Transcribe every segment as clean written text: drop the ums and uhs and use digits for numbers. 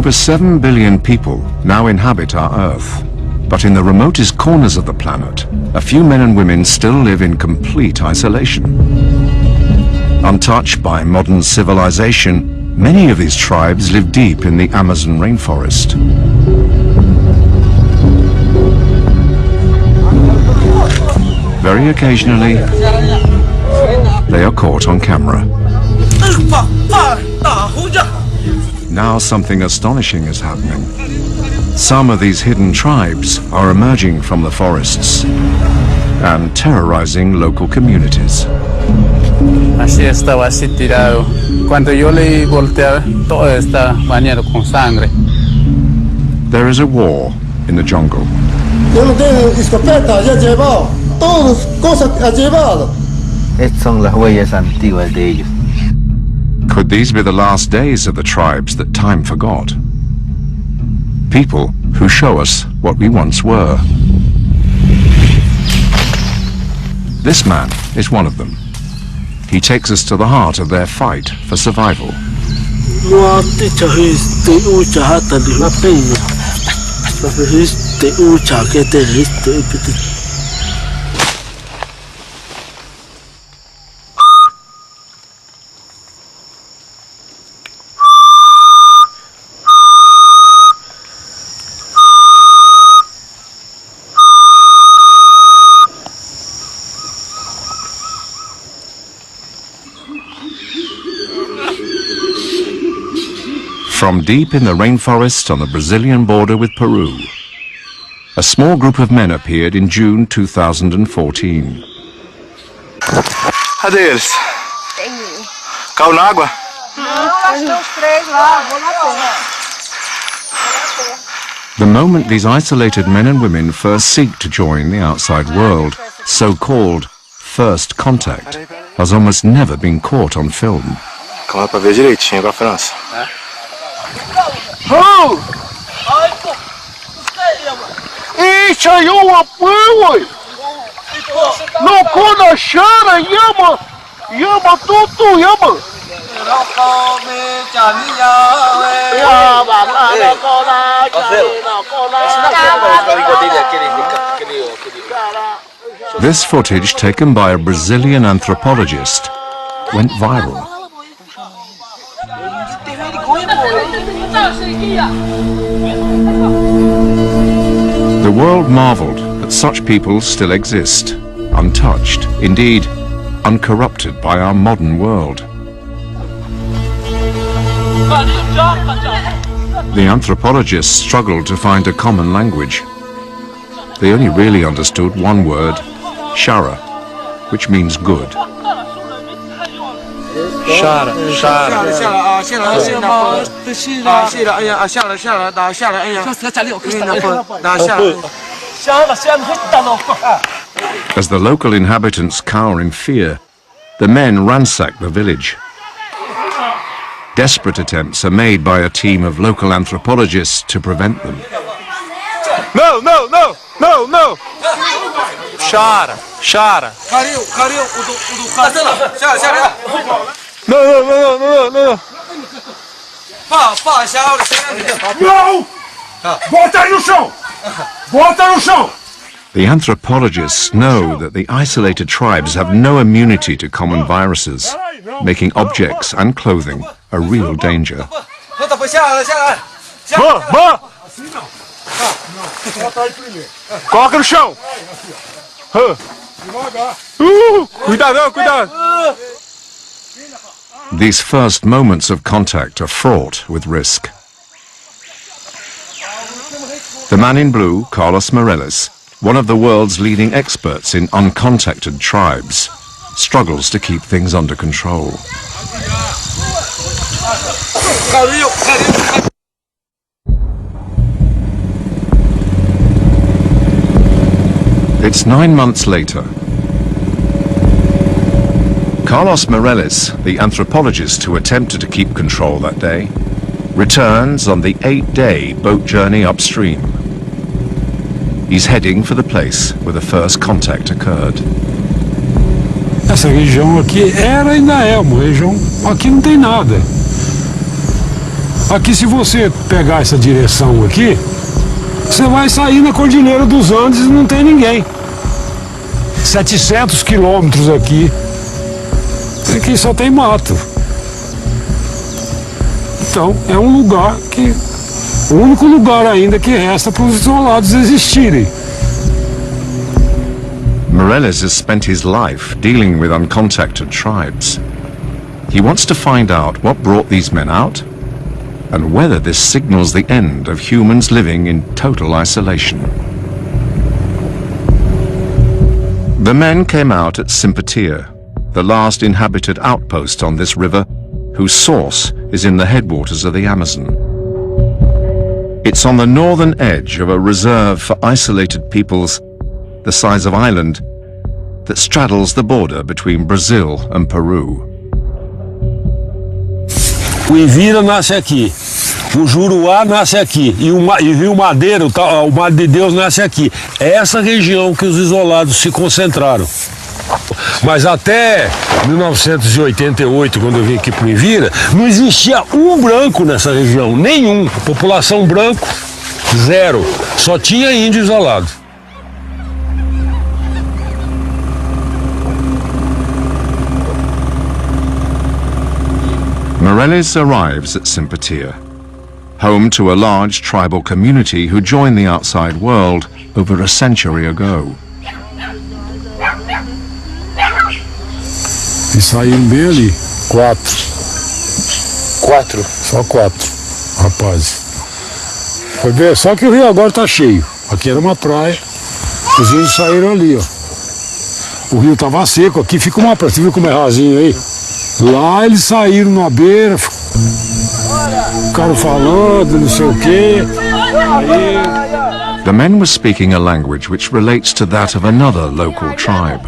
Over 7 billion people now inhabit our Earth. But in the remotest corners of the planet, a few men and women still live in complete isolation. Untouched by modern civilization, many of these tribes live deep in the Amazon rainforest. Very occasionally, they are caught on camera. Now something astonishing is happening. Some of these hidden tribes are emerging from the forests and terrorizing local communities. Así estaba así tirado. Cuando yo le volteaba, todo está bañado con sangre. There is a war in the jungle. Yo no tengo escopeta, ya he llevado. Todas cosas ha llevado. Estas son las huellas antiguas de ellos. Could these be the last days of the tribes that time forgot? People who show us what we once were. This man is one of them. He takes us to the heart of their fight for survival. From deep in the rainforest on the Brazilian border with Peru, a small group of men appeared in June 2014. Cadê eles? Caiu na água? Não, nós temos 3 lá, vou na terra. The moment these isolated men and women first seek to join the outside world, so-called first contact, has almost never been caught on film. Calma pra ver direitinho agora, França. Isso aí é um apoio! Não quando chora, yama tudo, yama! This footage, taken by a Brazilian anthropologist, went viral. The world marveled that such people still exist, untouched, indeed, uncorrupted by our modern world. The anthropologists struggled to find a common language. They only really understood one word, shara, which means good. Chora, chora. As the local inhabitants cower in fear, the men ransack the village. Desperate attempts are made by a team of local anthropologists to prevent them. No, no, no, no, no! Chora, chora. No, no, no, no, no, no! Não! Bota aí no chão! Bota no chão! The anthropologists know that the isolated tribes have no immunity to common viruses, making objects and clothing a real danger. Coloca no chão! Cuidado, cuidado! These first moments of contact are fraught with risk. The man in blue, Carlos Morales, one of the world's leading experts in uncontacted tribes, struggles to keep things under control. It's 9 months later. Carlos Morales, the anthropologist who attempted to keep control that day, returns on the 8-day boat journey upstream. He's heading for the place where the first contact occurred. Essa região aqui era e ainda é uma região, aqui não tem nada. Aqui, se você pegar essa direção aqui, você vai sair na Cordilheira dos Andes e não tem ninguém. 700 quilômetros aqui. Aqui só tem mato. Então, é um lugar que... O único lugar ainda que resta para os isolados existirem. Morelos has spent his life dealing with uncontacted tribes. He wants to find out what brought these men out and whether this signals the end of humans living in total isolation. The men came out at Simpatia, the last inhabited outpost on this river, whose source is in the headwaters of the Amazon. It's on the northern edge of a reserve for isolated peoples the size of Ireland that straddles the border between Brazil and Peru. O Ivira nasce aqui, o Juruá nasce aqui e o Rio Madeira, o Mar de Deus nasce aqui. É essa região que os isolados se concentraram. Mas até 1988, quando eu vim aqui para o Ivira, não existia um branco nessa região, nenhum. População branco, zero. Só tinha índio isolado. Morelos arrives at Simpatia, home to a large tribal community who joined the outside world over a century ago. E saíram bem ali, 4. Só 4, rapazes. Foi ver, só que o rio agora tá cheio. Aqui era uma praia, os índios saíram ali, ó. O rio tava seco, aqui fica uma praia, você viu como é rasinho aí? Lá eles saíram na beira, ficaram falando, não sei o quê. Aí... The men were speaking a language which relates to that of another local tribe.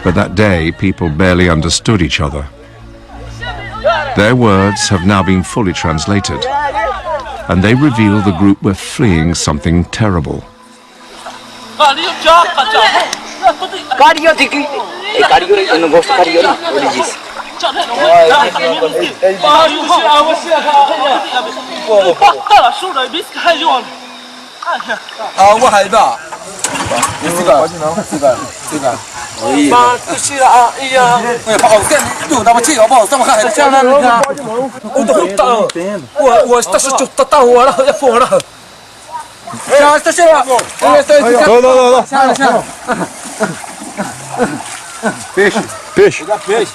But that day, people barely understood each other. Their words have now been fully translated, and they reveal the group were fleeing something terrible. Eu não gosto de carinho, não. Ele disse. Peixe. Pegar peixe.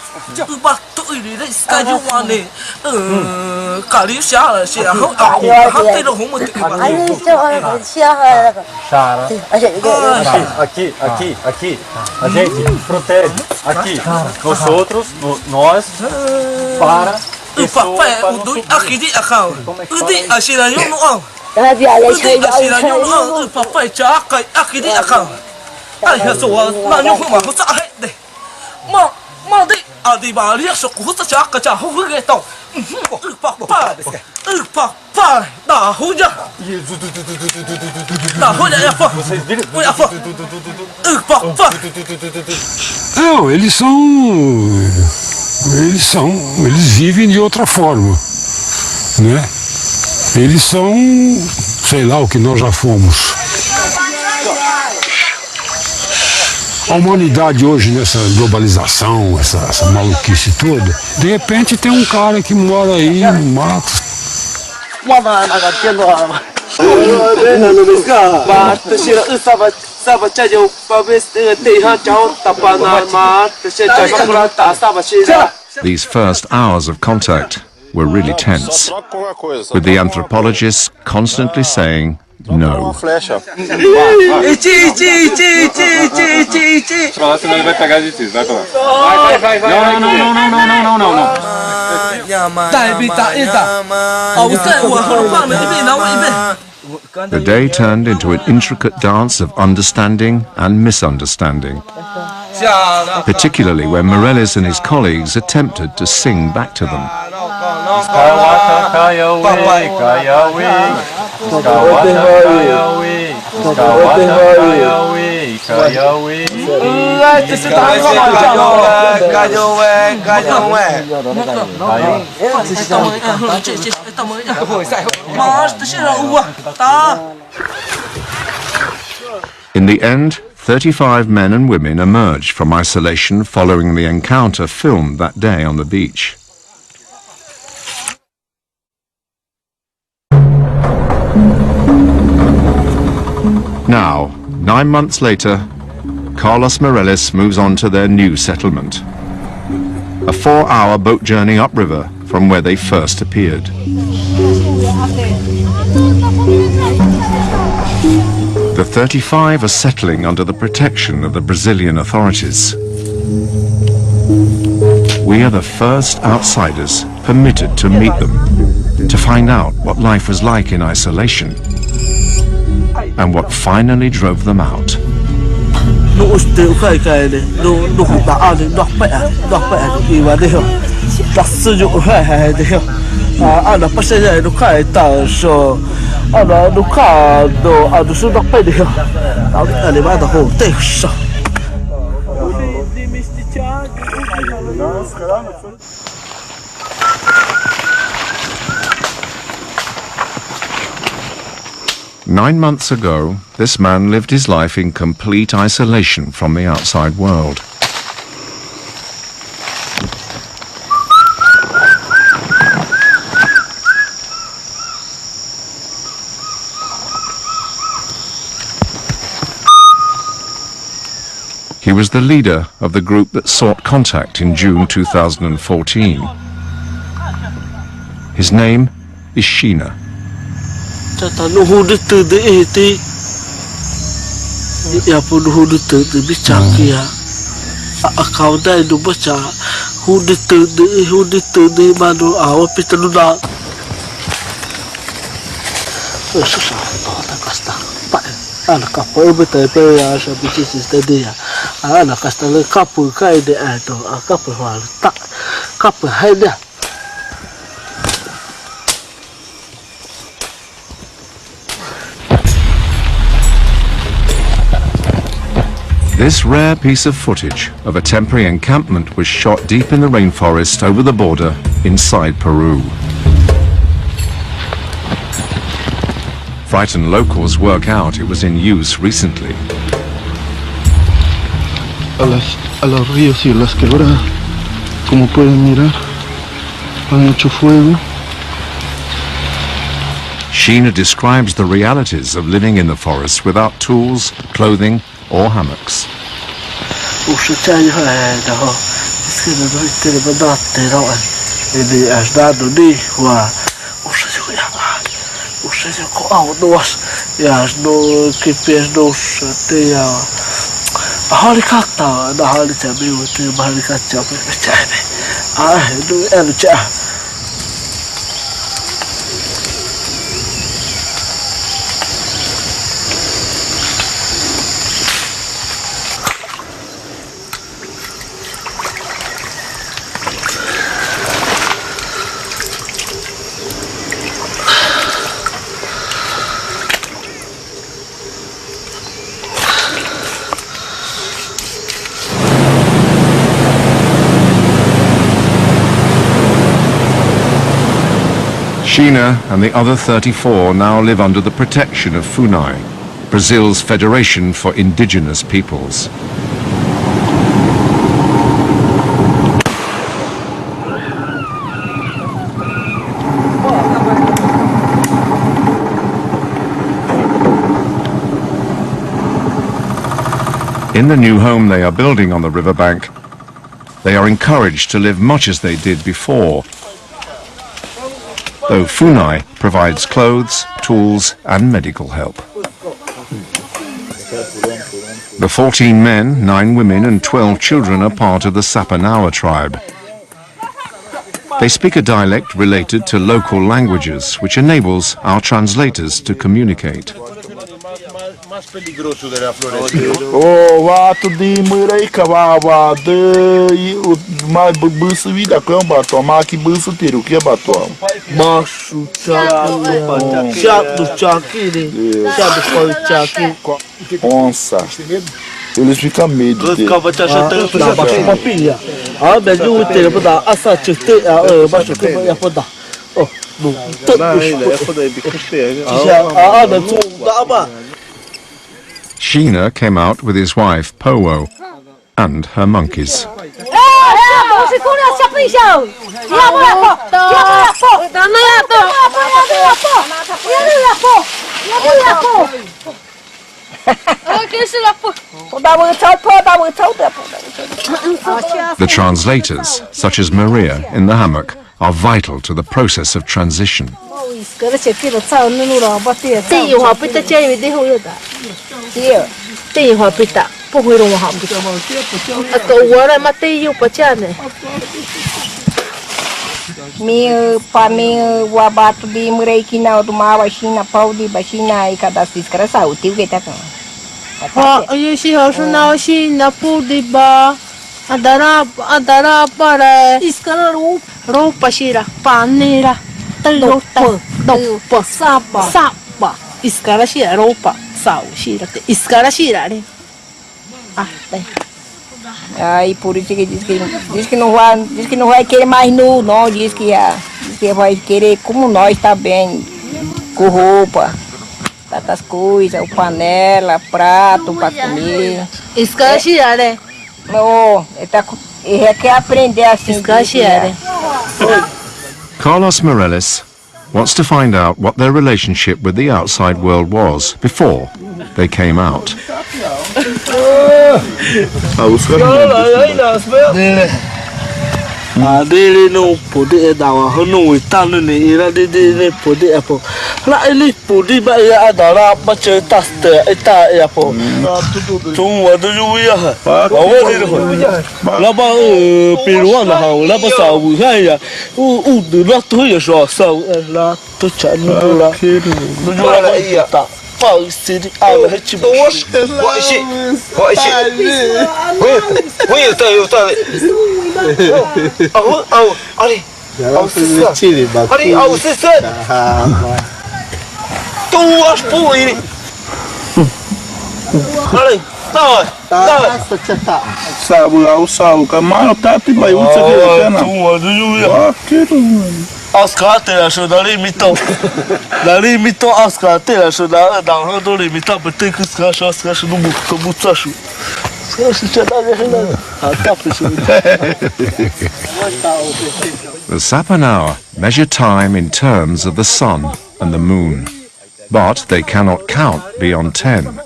Aqui. A gente protege. Aqui. Nós outros, nós, para. Não, eles vivem de outra forma, né? Eles são, sei lá o que nós já fomos. A humanidade hoje, nessa globalização, essa maluquice toda, de repente tem um cara que mora aí no mato. These first hours of contact were really tense, with the anthropologists constantly saying no. Flecha. Senão ele vai pegar de ti, vai pra lá. Vai. Não. The day turned into an intricate dance of understanding and misunderstanding, particularly when Morelos and his colleagues attempted to sing back to them. In the end, 35 men and women emerged from isolation following the encounter filmed that day on the beach. Now, 9 months later, Carlos Morales moves on to their new settlement. A 4-hour boat journey upriver from where they first appeared. The 35 are settling under the protection of the Brazilian authorities. We are the first outsiders permitted to meet them, to find out what life was like in isolation, and what finally drove them out. Nine months ago, this man lived his life in complete isolation from the outside world. He was the leader of the group that sought contact in June 2014. His name is Sheena. This rare piece of footage of a temporary encampment was shot deep in the rainforest over the border inside Peru. Frightened locals work out it was in use recently. A los ríos y las quebradas, como pueden mirar, han hecho fuego. Sheena describes the realities of living in the forest without tools, clothing, or hammocks. Sheena and the other 34 now live under the protection of FUNAI, Brazil's Federation for Indigenous Peoples. In the new home they are building on the riverbank, they are encouraged to live much as they did before, though FUNAI provides clothes, tools and medical help. The 14 men, 9 women and 12 children are part of the Sapanawa tribe. They speak a dialect related to local languages, which enables our translators to communicate. mais peligroso de la floresta. O vato de Muraika baba de o mais busu vida com bato, mas que busu tiro que bato. Macho, chato, chaquiri, chato, Onça. Eles ficam medo dele. ficava te achando que tava com uma pilha. Ah, mas o tempo para dar essa chute, baixo que ia para dar. Oh, não. Sheena came out with his wife, Powo, and her monkeys. The translators, such as Maria in the hammock, are vital to the process of transition. Para mim, o abato de murei que não do mal, a China, pau de baixina e cada ciscara saúde, o que tá com? Esse rosto não China, pau de ba, adara para iscara roupa xira, paneira, dopa, sapa, iscara xira, roupa, sal, xira, iscara xira, né? Aí por isso que diz que não vai querer mais nu, não, diz que vai querer como nós tá bem, com roupa, tantas coisas, o panela, prato para comer. Escaxia, né? Não, ele quer aprender assim. Escaxia, né? Carlos Morales wants to find out what their relationship with the outside world was before they came out. Dele não poder dar uma não está no neira de poder apo lá ele poder vai adar para chegar está é apo tu ado juia lá ba peruana lá ba saúde já o do lá tu já só lá tu já no lá aí tá Pau City, ala hati bos. What shit? Wait, eu tá. Ali. Ali, sister. Tu as pu ini. Ali. Tá. Sabe, camaro tá te vai usar aqui na. Tu ado juia. As carteiras dali mitou as carteiras da do limita para ter que as caixas no buçacho. The Sapanawa measure time in terms of the sun and the moon, but they cannot count beyond 10,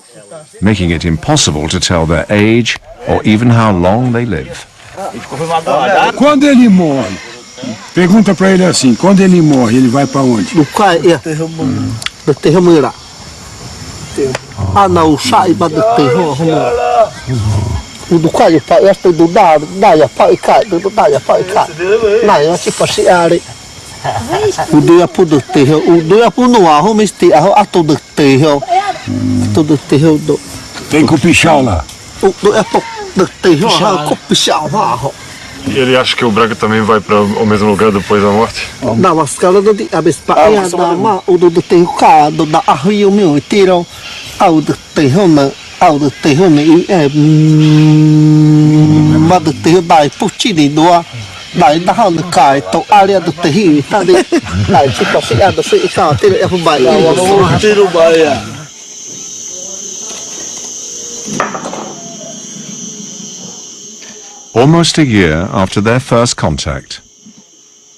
making it impossible to tell their age or even how long they live. Quando ele morre, pergunta pra ele assim, quando ele morre, ele vai pra onde? Do terreno lá. Não sai para do terreno. O do qual para esta do dar ya para cai, do dar ya para cai. Não, eu tipo assim ali. O do ya pro do terreno, o do ya pro no arro, mas tem a todo terreno. Todo terreno do. Tem cupichal lá. O do ya pro do terreno, copichal lá. E ele acha que o Braga também vai para o mesmo lugar depois da morte? Não, mas cara do abespaia da ma o do terreno cá, do da arrio meu tiro, ao do terreno é mas do terreno dai puti de doa, dai da handa cai, to área do terreno tá de, dai tipo assim, do sei cá, tiro é pro baia, tiro baia. Almost a year after their first contact,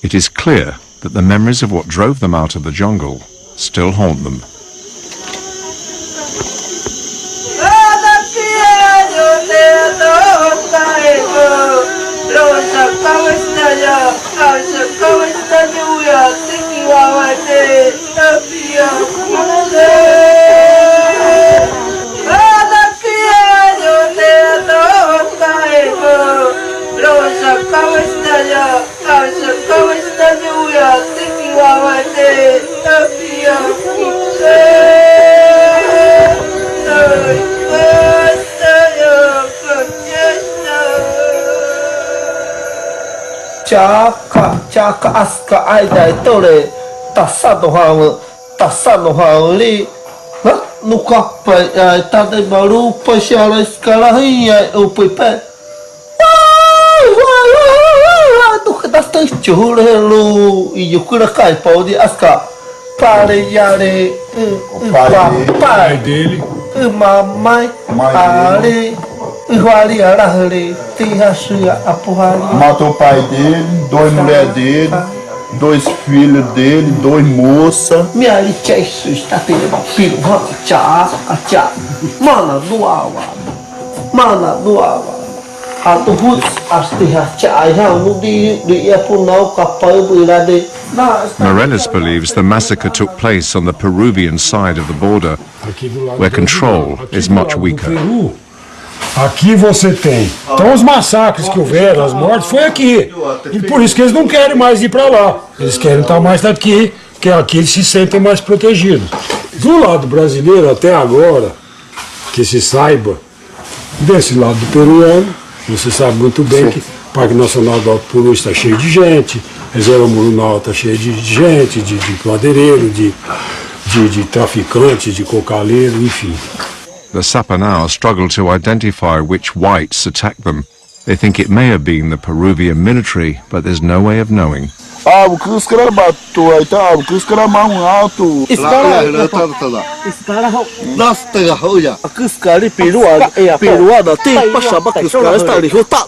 it is clear that the memories of what drove them out of the jungle still haunt them. chaka aska ai dai tole tasado hali nuka pai ta dai baru pashala skala hiya upipe tu das tan chule lu e yukura kai pode aska pare yare pai dele mamãe ali iguali ali tinha sua apuhali matou o pai dele, 2 mulheres dele, 2 filhos dele, 2 moças. Minha lixa isso está tendo filho, tchá, mana doava. A tu hus asti tchá, já no dia punau kapal berade. Morelis believes the massacre took place on the Peruvian side of the border, where control is much weaker. Aqui você tem. Então os massacres que houveram, as mortes, foi aqui. E por isso que eles não querem mais ir para lá. Eles querem estar mais aqui, que aqui eles se sentem mais protegidos. Do lado brasileiro, até agora, que se saiba, desse lado do peruano, você sabe muito bem que o Parque Nacional do Alto Puru está cheio de gente, Reserva Murunal está cheio de gente, de madeireiro, de traficante, de cocaleiro, enfim. The Sapanao struggle to identify which whites attacked them. They think it may have been the Peruvian military, but there's no way of knowing. O que os caras bateu aí, tá? O que os caras mais alto. Os caras nas terra olha. Os caras peruana tem passava que os caras estão ali tá.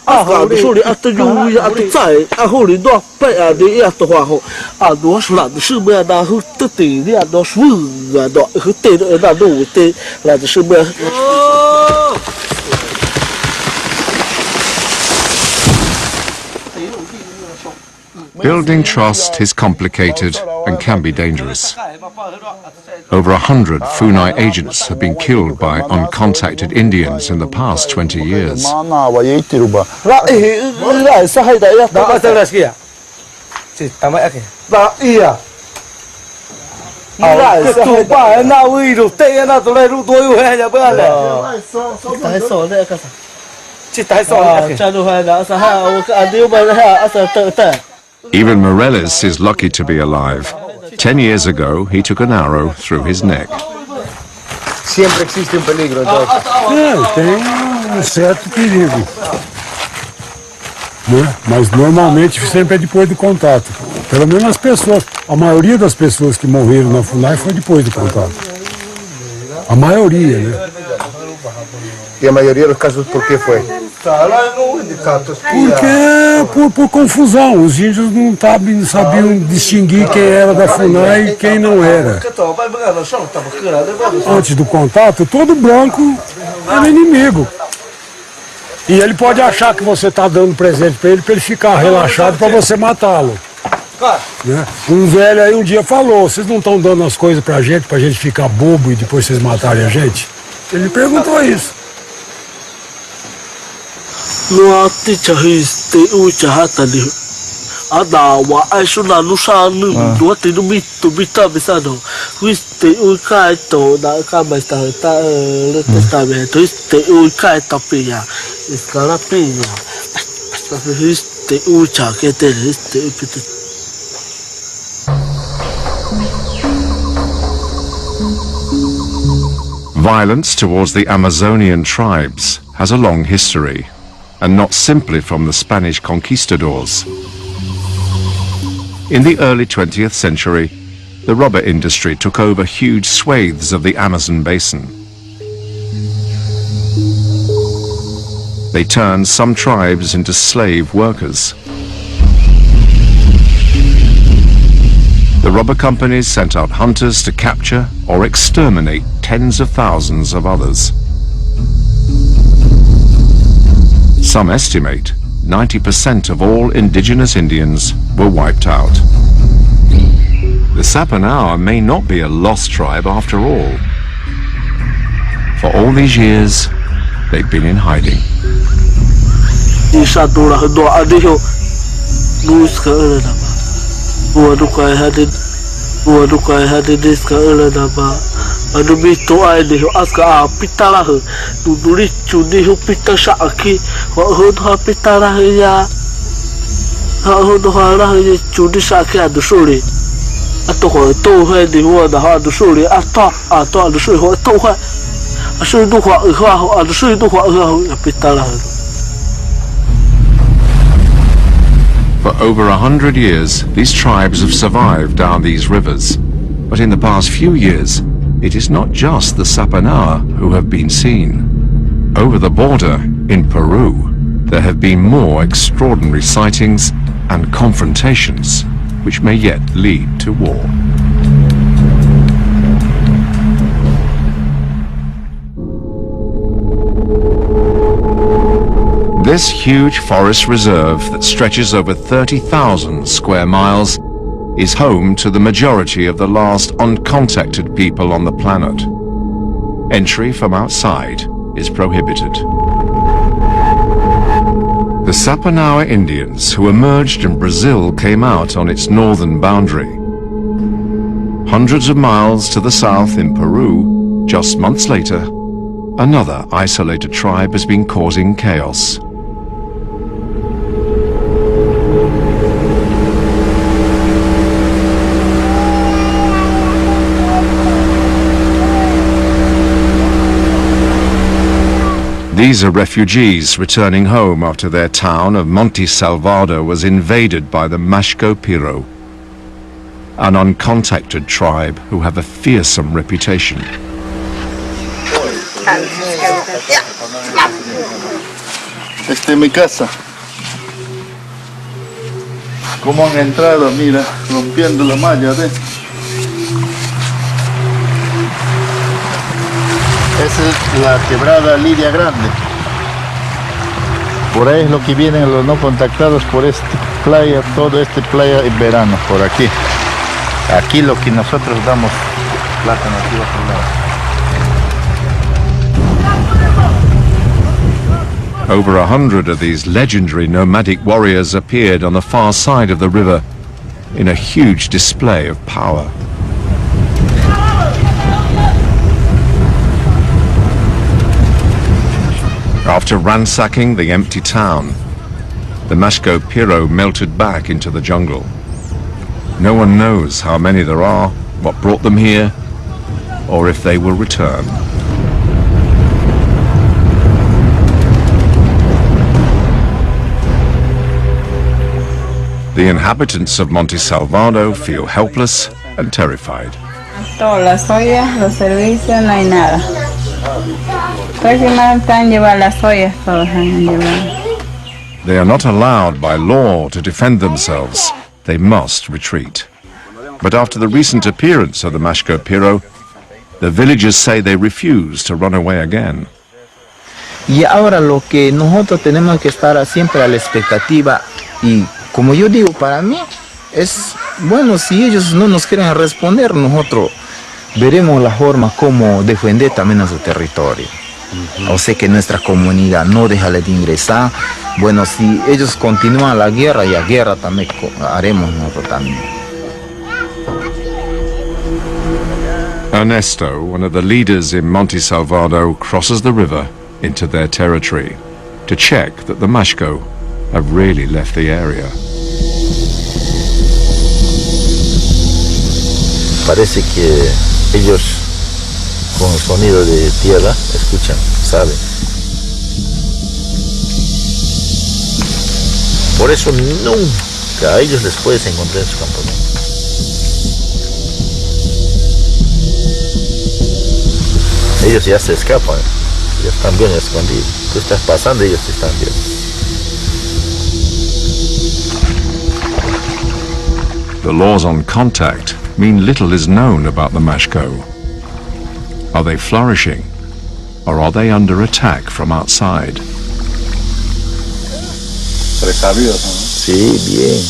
A cara soli até ju até sai. A holi do pai a de a to ho. A do lá do se be da hu te te de a do swu a do hu te da do te lá do se be. Building trust is complicated and can be dangerous. Over 100 Funai agents have been killed by uncontacted Indians in the past 20 years. Even Morelis is lucky to be alive. 10 years ago, he took an arrow through his neck. Siempre existe peligro, entonces. Tem certo perigo. Né? Mas normalmente sempre é depois do contato. Pelo menos as pessoas, a maioria das pessoas que morreram na FUNAI foi depois do contato. A maioria, né? E a maioria dos casos por que foi? Porque por confusão, os índios não sabiam distinguir quem era da FUNAI e quem não era. Antes do contato, todo branco era inimigo. E ele pode achar que você está dando presente para ele ficar relaxado para você matá-lo. Né? Um velho aí um dia falou, vocês não estão dando as coisas pra gente ficar bobo e depois vocês matarem a gente? Ele perguntou isso. Não te o chahatali. Adawa aisuna nusanu do te no mito bita bisado. Wiste o kai to da ka basta ta ta be to este o kai to pia. Escala pia. Wiste o cha que te este pita. Violence towards the Amazonian tribes has a long history, and not simply from the Spanish conquistadors. In the early 20th century, the rubber industry took over huge swathes of the Amazon basin. They turned some tribes into slave workers. The rubber companies sent out hunters to capture or exterminate tens of thousands of others. Some estimate 90% of all indigenous Indians were wiped out. The Sapanao may not be a lost tribe after all. For all these years, they've been in hiding. Adu bito ai de aska pitala hu duri chu de hu pita sha aki ho ha pitala ya ho do hala chudi sakya do suri ato ho to he di ho da ha do suri ato do suri ho to ha suri do ho do suri do ho pitala. For over 100 years, these tribes have survived down these rivers. But in the past few years, it is not just the Sapanawa who have been seen. Over the border, in Peru, there have been more extraordinary sightings and confrontations, which may yet lead to war. This huge forest reserve that stretches over 30,000 square miles is home to the majority of the last uncontacted people on the planet. Entry from outside is prohibited. The Sapanawa Indians who emerged in Brazil came out on its northern boundary. Hundreds of miles to the south in Peru, just months later, another isolated tribe has been causing chaos. These are refugees returning home after their town of Monte Salvador was invaded by the Mashco Piro, an uncontacted tribe who have a fearsome reputation. Esta es mi casa. ¿Cómo han entrado? Mira, rompiendo la malla, ¿ves? Esa es la quebrada Lidia Grande. Por ahí es lo que vienen los no contactados por esta playa, todo este playa en verano, por aquí. Aquí lo que nosotros damos plátano aquí bajo el lado. Over 100 of these legendary nomadic warriors appeared on the far side of the river in a huge display of power. After ransacking the empty town, the Mashco Piro melted back into the jungle. No one knows how many there are, what brought them here, or if they will return. The inhabitants of Monte Salvador feel helpless and terrified. Todas las ollas, los servicios, no hay nada. Prácticamente han llevado las ollas, todos han llevado. They are not allowed by law to defend themselves. They must retreat. But after the recent appearance of the Mashco Piro, the villagers say they refuse to run away again. Y ahora lo que nosotros tenemos que estar siempre a la expectativa, y como yo digo, para mí es bueno, si ellos no nos quieren responder, nosotros veremos la forma como defender también a su territorio. O sea que nuestra comunidad no deja de ingresar. Bueno, si ellos continúan la guerra, y a guerra también haremos nosotros también. Ernesto, one of the leaders in Monte Salvador, crosses the river into their territory to check that the Mashco have really left the area. Parece que ellos con el sonido de tierra escuchan, saben. Por eso nunca a ellos les puedes encontrar en su campamento. Ellos ya se escapan, ya están bien escondidos. Tú estás pasando y ellos te están viendo. The laws on contact mean little is known about the Mashco. Are they flourishing, or are they under attack from outside? Precavidos, ¿no? Sí, bien.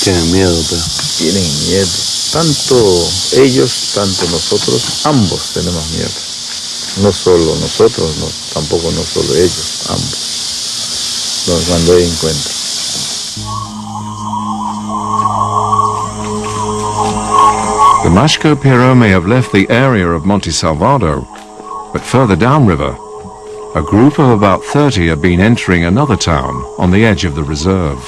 Tienen miedo, pero. Tienen miedo. Tanto ellos, tanto nosotros, ambos tenemos miedo. No solo nosotros, no, tampoco no solo ellos, ambos. Cuando hay encuentro. The Mashco Piro may have left the area of Monte Salvador, but further downriver, a group of about 30 have been entering another town on the edge of the reserve.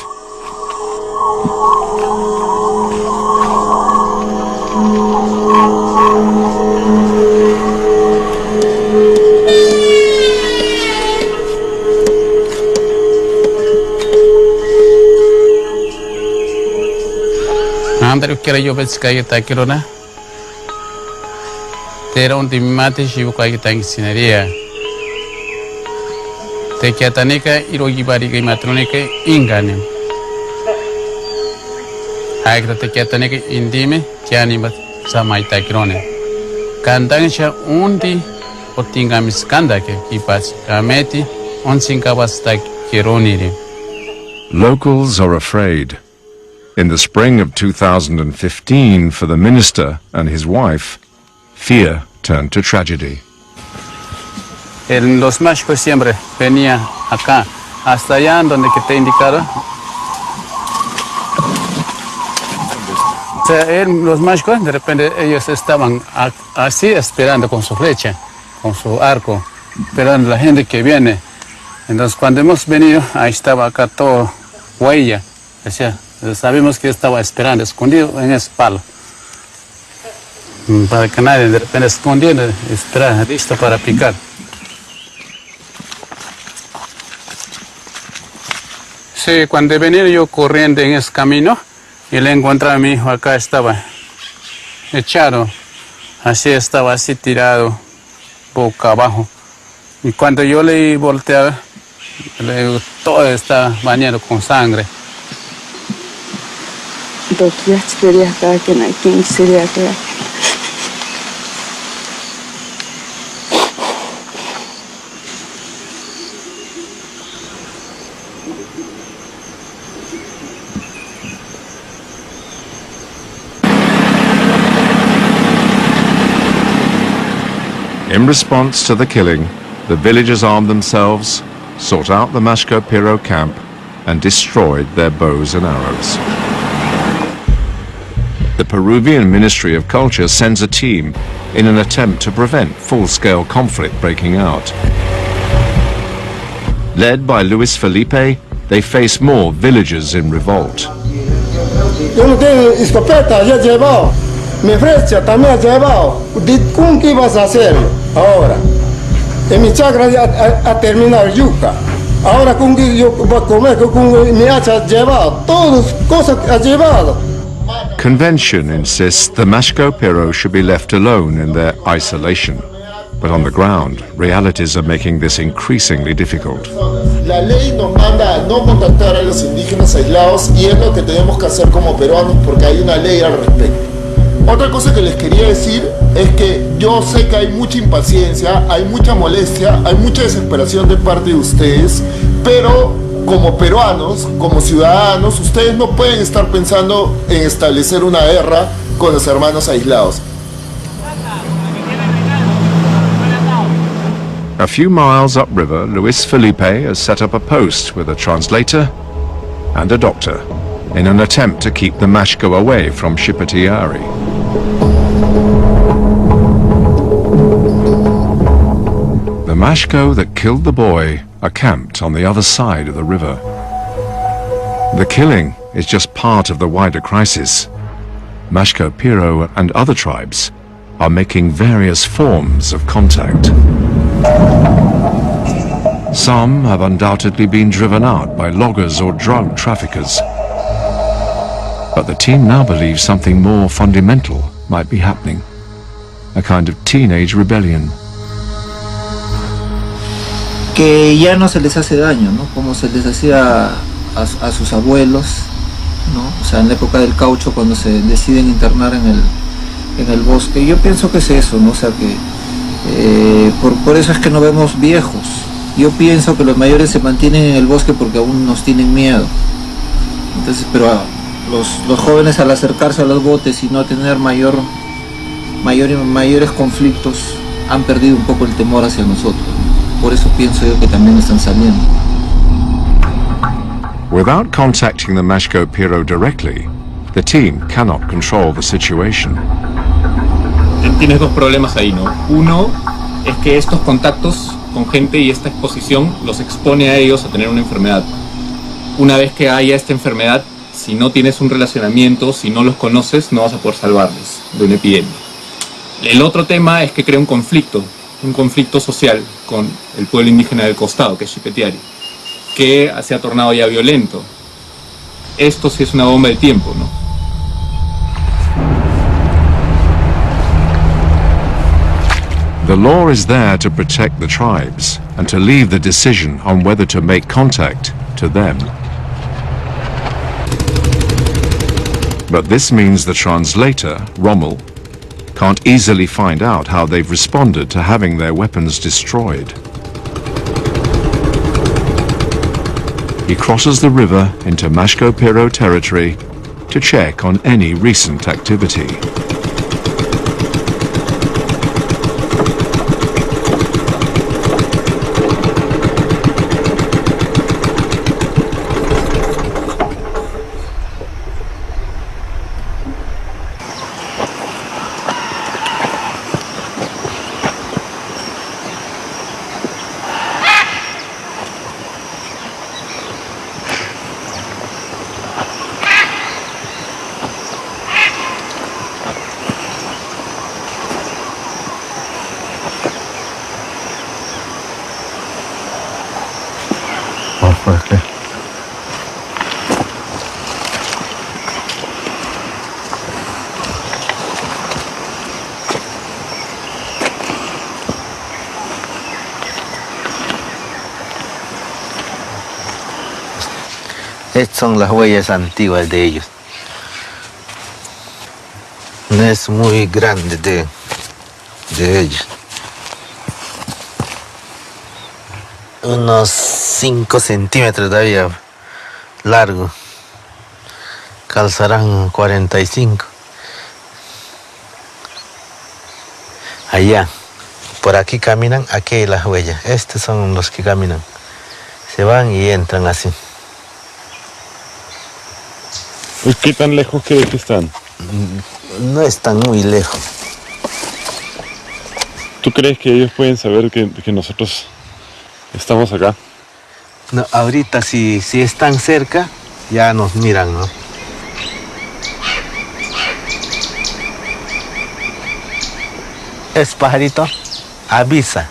Andrew kira yo ves kaya takirona. Tera un timate shibu kaya tanginería. Te kiatanika irogibari kay matronika ingane. Aikta te kiatanika indime kiani bat samay takirone. Kandangsha undi otingamis kandake kipas kameti onsinkabas takironi. Locals are afraid. In the spring of 2015, for the minister and his wife, fear turned to tragedy. Los mágicos siempre venían acá, hasta allá donde que te indicaron. O sea, los mágicos, de repente ellos estaban así esperando con su flecha, con su arco, esperando la gente que viene. Entonces cuando hemos venido, ahí estaba acá todo huella, o sea, sabemos que estaba esperando, escondido en ese palo. Para que nadie de repente escondiendo, espera, listo para picar. Sí, cuando he venido yo corriendo en ese camino y le encontré a mi hijo acá, estaba echado, así estaba así tirado, boca abajo. Y cuando yo le volteaba, todo está bañado con sangre. In response to the killing, the villagers armed themselves, sought out the Mashko Piro camp, and destroyed their bows and arrows. The Peruvian Ministry of Culture sends a team in an attempt to prevent full-scale conflict breaking out. Led by Luis Felipe, they face more villagers in revolt. Yo no tengo escopeta, ya he llevado. Mi flecha también he llevado. ¿Cómo que ibas a hacerlo ahora? En mi chacra ya ha terminado yuca. Ahora con que yo voy a comer, con mi hacha he llevado. Todas cosas he llevado. Convention insists the Mashko Piro should be left alone in their isolation. But on the ground, realities are making this increasingly difficult. La ley nos manda a no contactar a los indígenas aislados y es lo que tenemos que hacer como peruanos porque hay una ley al respecto. Otra cosa que les quería decir es que yo sé que hay mucha impaciencia, hay mucha molestia, hay mucha desesperación de parte de ustedes, pero como peruanos, como ciudadanos, ustedes no pueden estar pensando en establecer una guerra con los hermanos aislados. A few miles upriver, Luis Felipe has set up a post with a translator and a doctor in an attempt to keep the Mashko away from Shipatiari. The Mashko that killed the boy are camped on the other side of the river. The killing is just part of the wider crisis. Mashko Piro and other tribes are making various forms of contact. Some have undoubtedly been driven out by loggers or drug traffickers. But the team now believes something more fundamental might be happening. A kind of teenage rebellion. Que ya no se les hace daño, ¿no? Como se les hacía a sus abuelos, ¿no? O sea, en la época del caucho, cuando se deciden internar en el bosque. Yo pienso que es eso, ¿no? O sea, que por eso es que no vemos viejos. Yo pienso que los mayores se mantienen en el bosque porque aún nos tienen miedo. Entonces, pero los jóvenes al acercarse a los botes y no tener mayores conflictos han perdido un poco el temor hacia nosotros. Por eso pienso yo que también están saliendo. Without contacting the Mashko Piro directly, the team cannot control the situation. Tienes dos problemas ahí, ¿no? Uno es que estos contactos con gente y esta exposición los expone a ellos a tener una enfermedad. Una vez que haya esta enfermedad, si no tienes un relacionamiento, si no los conoces, no vas a poder salvarles de una epidemia. El otro tema es que crea un conflicto social con el pueblo indígena del costado, que es Xipetiari, que se ha tornado ya violento. Esto sí es una bomba de tiempo, ¿no? The law is there to protect the tribes and to leave the decision on whether to make contact to them. But this means the translator, Rommel, can't easily find out how they've responded to having their weapons destroyed. He crosses the river into Mashko-Piro territory to check on any recent activity. Estas son las huellas antiguas de ellos. Es muy grande de ellos. Unos 5 centímetros todavía largo. Calzarán 45. Allá. Por aquí caminan, aquí hay las huellas. Estos son los que caminan. Se van y entran así. ¿Qué tan lejos crees que están? No están muy lejos. ¿Tú crees que ellos pueden saber que nosotros estamos acá? No, ahorita si están cerca, ya nos miran, ¿no? Es pajarito, avisa.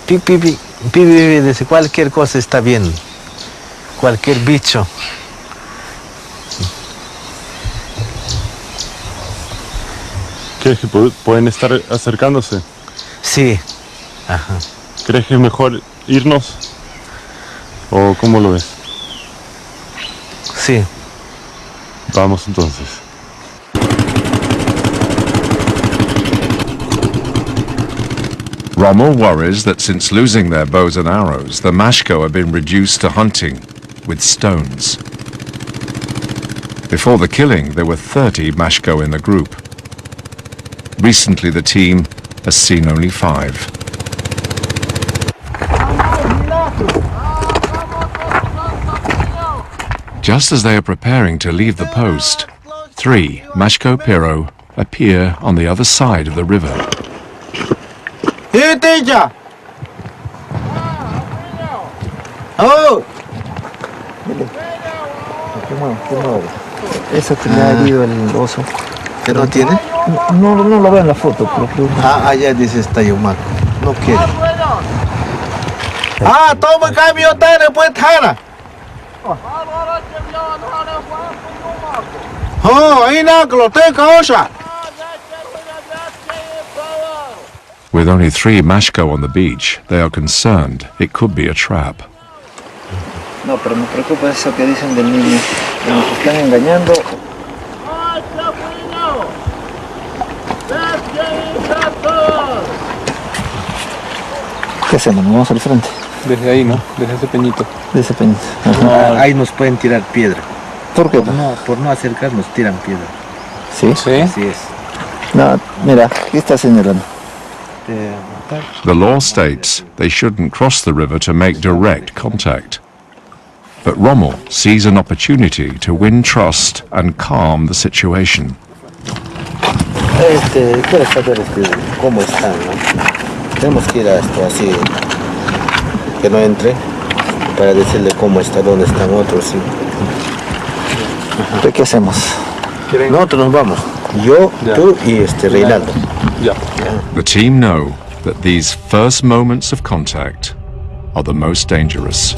Pi, pi, pi, pi, pi, pi, dice cualquier cosa está bien. Cualquier bicho. ¿Crees que pueden estar acercándose? Sí. Ajá. ¿Crees que es mejor irnos? ¿O cómo lo ves? Sí. Vamos entonces. Rommel worries that since losing their bows and arrows, the Mashko have been reduced to hunting with stones. Before the killing, there were 30 Mashko in the group. Recently, the team has seen only 5. Just as they are preparing to leave the post, 3 Mashko-Piro appear on the other side of the river. Here, teacher! Oh! Eso que le ha herido el oso. ¿Que no tiene? No lo veo en la foto, pero creo que... Allá dice está Yumaco. No quiere. Toma cambio, pues, Tara. Ahí no, que lo tengo, osa. With only 3 Mashko on the beach, they are concerned it could be a trap. No, pero me preocupa eso que dicen del niño, que nos están engañando. ¿Qué hacemos? ¿Nos vamos al frente? Desde ahí, ¿no? Desde ese peñito. De ese peñito. Ahí nos pueden tirar piedra. ¿Por qué? Por no acercarnos tiran piedra. ¿Sí? Sí. Así es. No, mira, ¿qué está señalando? The law states they shouldn't cross the river to make direct contact. But Rommel sees an opportunity to win trust and calm the situation. Quiero saber cómo están, ¿no? Tenemos que ir a esto así, que no entre, para decirle cómo está, dónde están otros. ¿Sí? ¿Qué hacemos? Nosotros nos vamos. Yo, tú y Reinaldo. The team know that these first moments of contact are the most dangerous.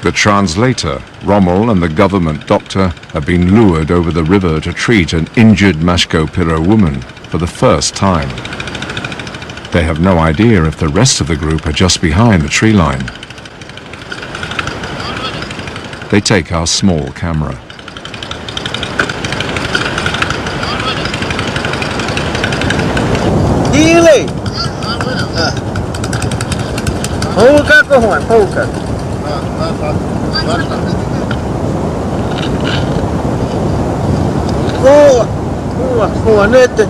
The translator, Rommel, and the government doctor have been lured over the river to treat an injured Mashko Piro woman for the first time. They have no idea if the rest of the group are just behind the tree line. They take our small camera. Dile! Pouca, Juan, pouca. Boa, boa, boa, neta.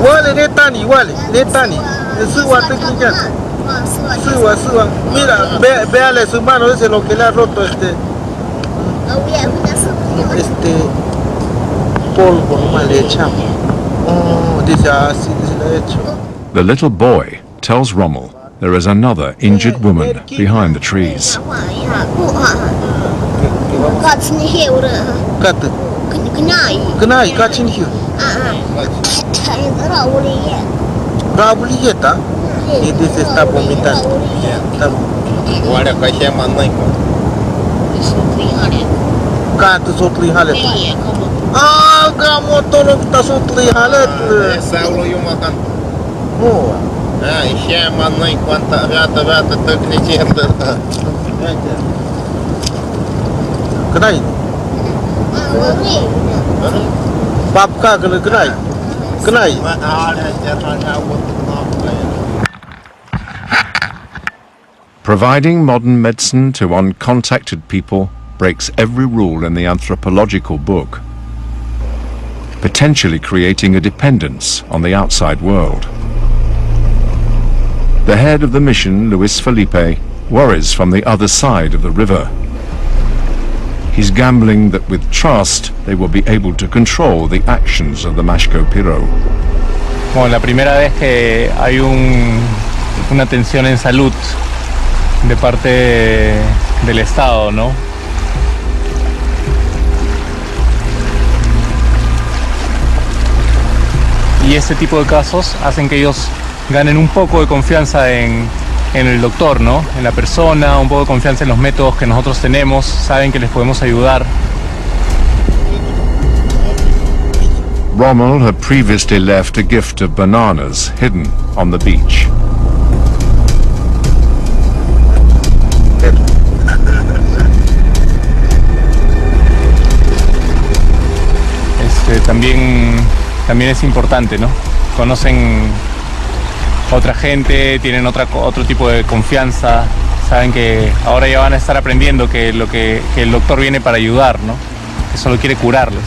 Wale, netani, netani. Suba, te quinchan. Suba. Mira, véale su mano, ese es lo que le ha roto polvo, nomás le echamos. Dice así, le ha hecho. The little boy tells Rommel there is another injured woman behind the trees. Kenai, kacin hiu. Rabulieta. Ini se está vomitando. Guarda, caixa manai. Canto sotli halet. Ah, kamu tolong kita sotli halet. Saulo yung makan. Oh. Ah, isya manai quanta rata teknicenta. Kenai. Babka kenai. Kenai. Providing modern medicine to uncontacted people breaks every rule in the anthropological book, potentially creating a dependence on the outside world. The head of the mission, Luis Felipe, worries from the other side of the river. He's gambling that with trust they will be able to control the actions of the Mashko Piro. Como la primera vez que hay una tensión en salud de parte del Estado, ¿no? Y este tipo de casos hacen que ellos ganen un poco de confianza en el doctor, ¿no? En la persona, un poco de confianza en los métodos que nosotros tenemos, saben que les podemos ayudar. Rommel had previously left a gift of bananas hidden on the beach. También es importante, ¿no? Conocen otra gente, tienen otro tipo de confianza, saben que ahora ya van a estar aprendiendo que el doctor viene para ayudar, ¿no? Que solo quiere curarles.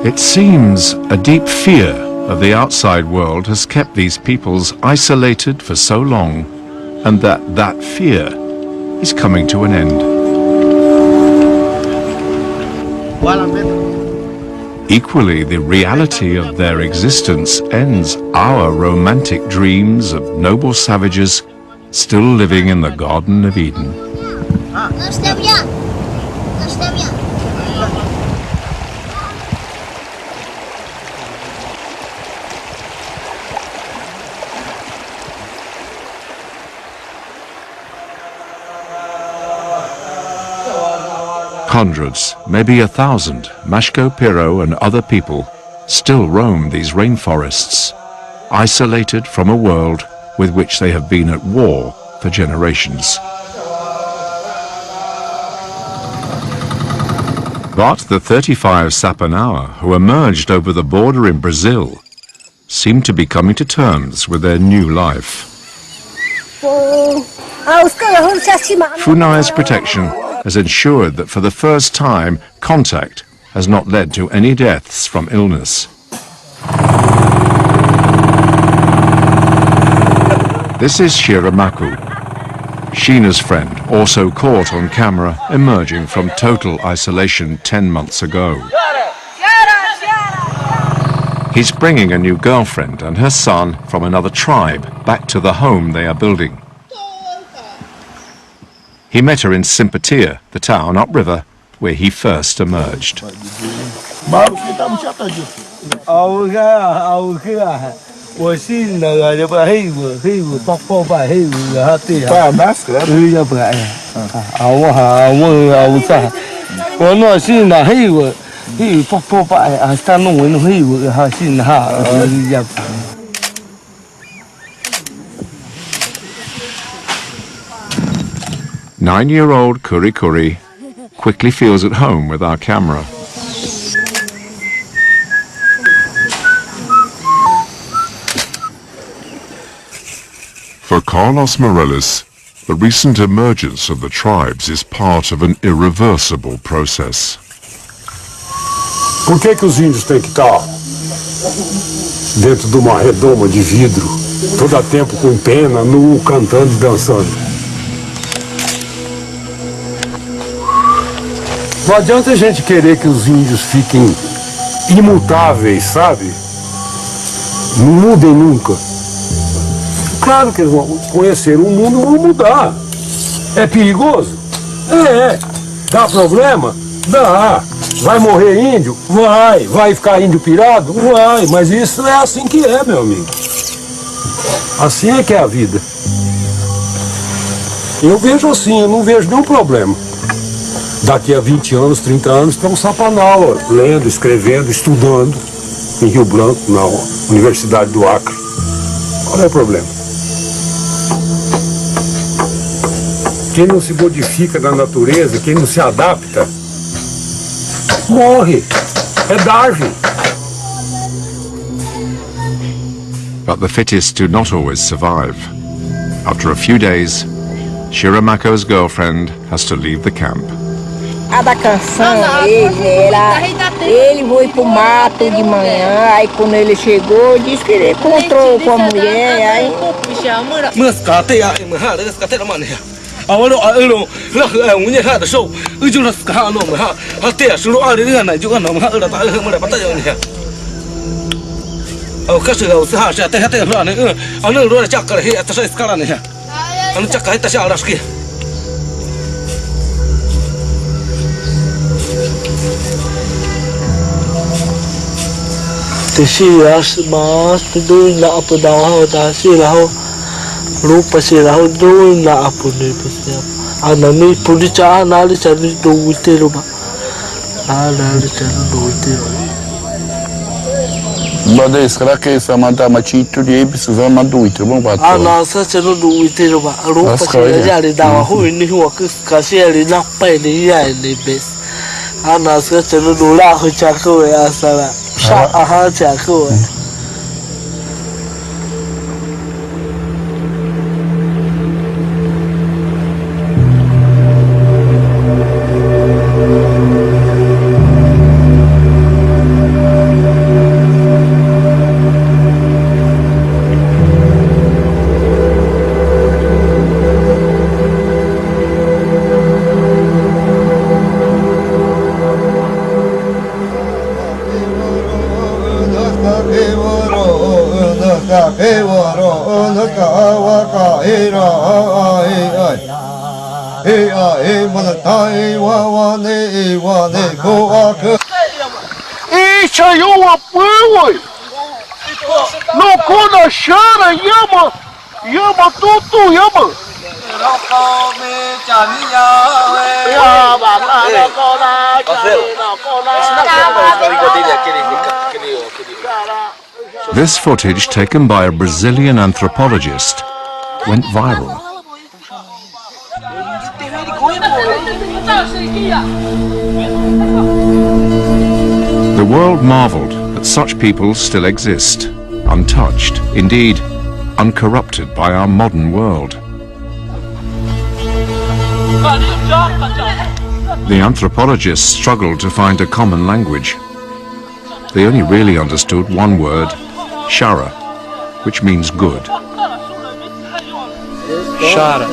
It seems a deep fear of the outside world has kept these peoples isolated for so long, and that fear is coming to an end. Equally, the reality of their existence ends our romantic dreams of noble savages still living in the Garden of Eden. Hundreds, maybe 1,000, Mashko Piro and other people still roam these rainforests, isolated from a world with which they have been at war for generations. But the 35 Sapanawa who emerged over the border in Brazil seem to be coming to terms with their new life. Funai's protection has ensured that for the first time, contact has not led to any deaths from illness. This is Shiramaku, Sheena's friend, also caught on camera emerging from total isolation 10 months ago. He's bringing a new girlfriend and her son from another tribe back to the home they are building. He met her in Simpatia, the town upriver where he first emerged. Nine-year-old Kuri Kuri quickly feels at home with our camera. For Carlos Morales, the recent emergence of the tribes is part of an irreversible process. Por que os índios têm que estar dentro de uma redoma de vidro, todo tempo com pena, nu, cantando e dançando? Não adianta a gente querer que os índios fiquem imutáveis, sabe? Não mudem nunca. Claro que eles vão conhecer o mundo e vão mudar. É perigoso? É. Dá problema? Dá. Vai morrer índio? Vai. Vai ficar índio pirado? Vai. Mas isso é assim que é, meu amigo. Assim é que é a vida. Eu vejo assim, eu não vejo nenhum problema. Daqui a 20 anos, 30 anos, tem um Sapanawa lendo, escrevendo, estudando em Rio Branco, na Universidade do Acre. Qual é o problema? Quem não se modifica na natureza, quem não se adapta, morre. É Darwin. But the fittest do not always survive. After a few days, Shiramako's girlfriend has to leave the camp. A da canção, ele foi pro mato de manhã, aí quando ele chegou, disse que ele encontrou com a mulher, aí... Thì xí là mà đôi nạ bờ đào hao ta xí là hao lúc bữa xí là hao đôi nạ bờ này bữa xí anh này bữa đi cha anh này cha đi đâu vậy rồi mà anh này cha đi đâu vậy Bade, será que essa manta machito de aí precisa mandar muito bom para anh này sẽ cha đi đâu vậy rồi mà lúc bữa xí là ra đi đào hao ini hoa cái xí là đi nắp bay đi dài đi bes anh này sẽ cha đi đâu là hơi cha cơ vậy à sao là Aha, chả khổ. Isso aí é uma pão, não quando chora, yama tudo, yama. This footage, taken by a Brazilian anthropologist, went viral. The world marveled that such people still exist, untouched, indeed, uncorrupted by our modern world. The anthropologists struggled to find a common language. They only really understood one word, shara, which means good. Shara,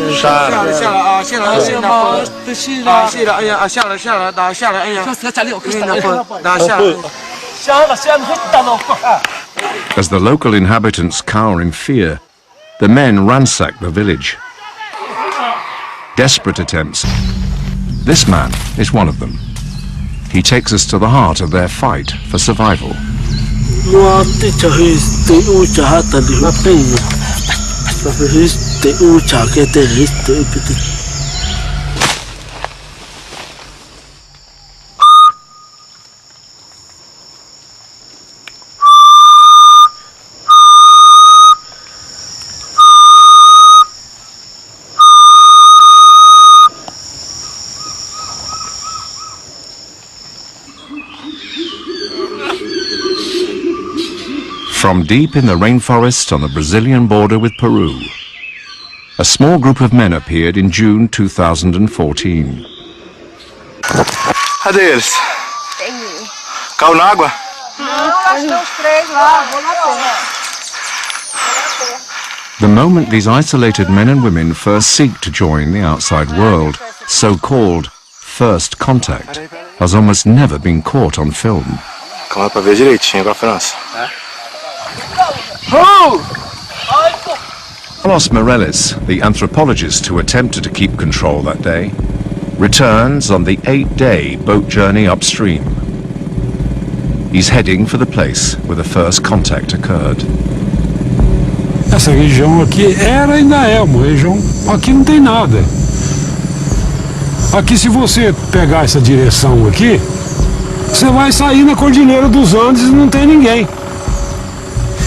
As the local inhabitants cower in fear, the men ransack the village. Desperate attempts. This man is one of them. He takes us to the heart of their fight for survival. From deep in the rainforest on the Brazilian border with Peru, a small group of men appeared in June 2014. Cadê eles? Caiu na água? The moment these isolated men and women first seek to join the outside world, so-called first contact, has almost never been caught on film. Calma pra ver direitinho com a França. Carlos Morales, the anthropologist who attempted to keep control that day, returns on the 8-day boat journey upstream. He's heading for the place where the first contact occurred. Essa região aqui ainda é uma região, aqui não tem nada. Aqui, se você pegar essa direção aqui, você vai sair na Cordilheira dos Andes e não tem ninguém.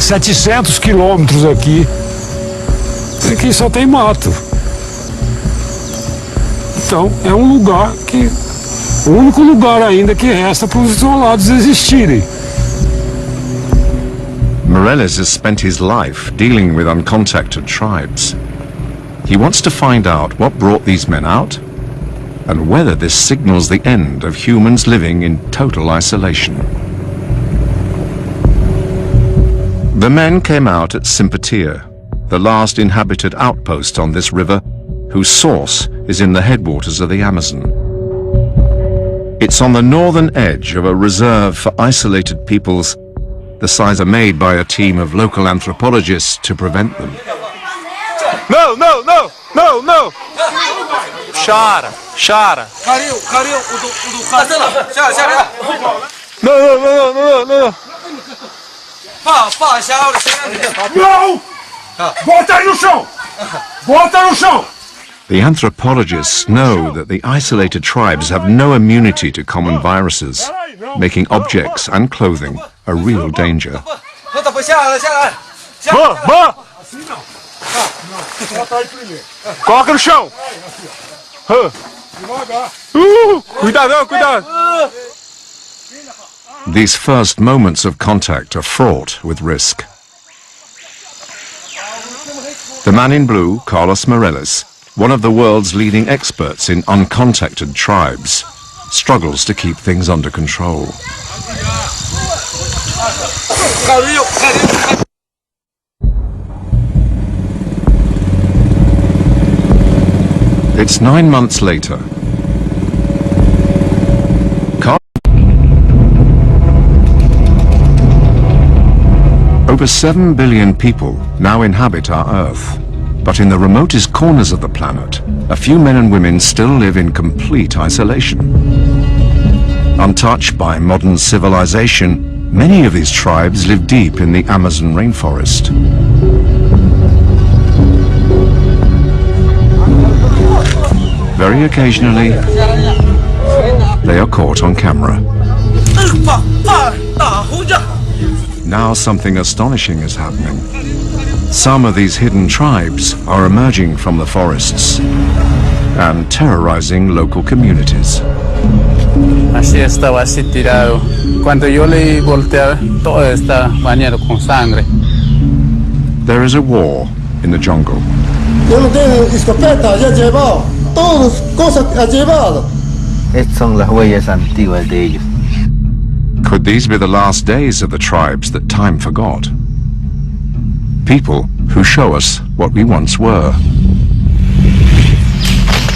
700 quilômetros aqui. Aqui só tem mato. Então, é um lugar que... o único lugar ainda que resta para os isolados existirem. Morales has spent his life dealing with uncontacted tribes. He wants to find out what brought these men out and whether this signals the end of humans living in total isolation. The men came out at Simpatia, the last inhabited outpost on this river, whose source is in the headwaters of the Amazon. It's on the northern edge of a reserve for isolated peoples. The signs are made by a team of local anthropologists to prevent them. No, no, no, no, no! Shara, shara. No, no, no, no, no, no. Não! Bota aí no chão! Bota no chão! The anthropologists know that the isolated tribes have no immunity to common viruses, making objects and clothing a real danger. Coloca no chão! Cuidado, cuidado! These first moments of contact are fraught with risk. The man in blue, Carlos Morales, one of the world's leading experts in uncontacted tribes, struggles to keep things under control. It's 9 months later. Over 7 billion people now inhabit our Earth, but in the remotest corners of the planet, a few men and women still live in complete isolation. Untouched by modern civilization, many of these tribes live deep in the Amazon rainforest. Very occasionally, they are caught on camera. now something astonishing is happening. Some of these hidden tribes are emerging from the forests and terrorizing local communities. Así estaba así tirado. Cuando yo le volteaba, todo está bañado con sangre. There is a war in the jungle. Yo no tengo escopeta, ya he llevado. Todas cosas ha llevado. Estas son las huellas antiguas de ellos. Could these be the last days of the tribes that time forgot? People who show us what we once were.